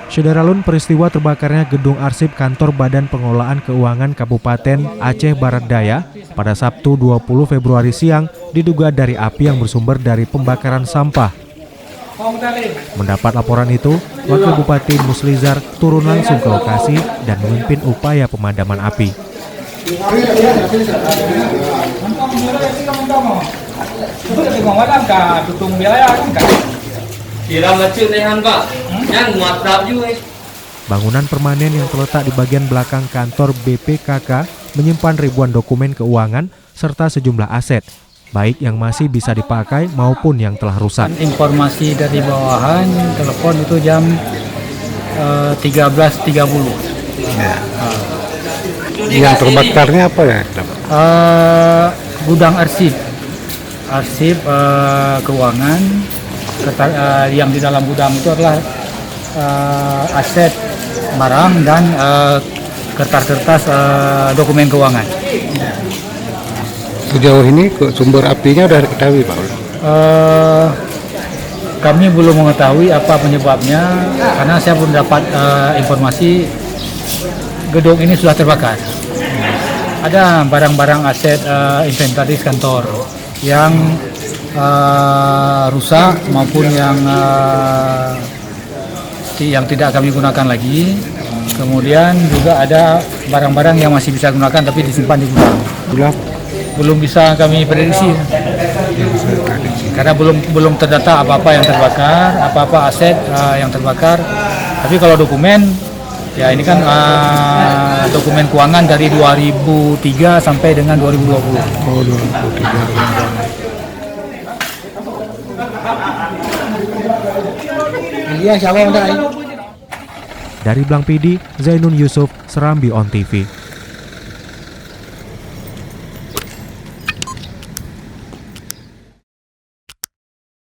Syederalun, peristiwa terbakarnya gedung arsip kantor Badan Pengelolaan Keuangan Kabupaten Aceh Barat Daya pada Sabtu 20 Februari siang diduga dari api yang bersumber dari pembakaran sampah. Mendapat laporan itu, Wakil Bupati Muslizar turun langsung ke lokasi dan memimpin upaya pemadaman api. Bangunan permanen yang terletak di bagian belakang kantor BPKK menyimpan ribuan dokumen keuangan serta sejumlah aset, baik yang masih bisa dipakai maupun yang telah rusak. Informasi dari bawahan telepon itu jam 13.30. Ya. Yang terbakarnya apa ya? Gudang arsip keuangan. Yang di dalam gudang itu adalah aset barang dan kertas-kertas dokumen keuangan. Sejauh ini sumber apinya sudah diketahui, Pak? Kami belum mengetahui apa penyebabnya karena saya belum dapat informasi gedung ini sudah terbakar. Ada barang-barang aset inventaris kantor yang rusak maupun yang tidak kami gunakan lagi. Kemudian juga ada barang-barang yang masih bisa digunakan tapi disimpan di gudang. Belum bisa kami prediksi karena belum terdata apa-apa yang terbakar, apa-apa aset yang terbakar. Tapi kalau dokumen, ya ini kan dokumen keuangan dari 2003 sampai dengan 2020. Oh, 2003. Dari Blangpidi, Zainun Yusuf, Serambi On TV.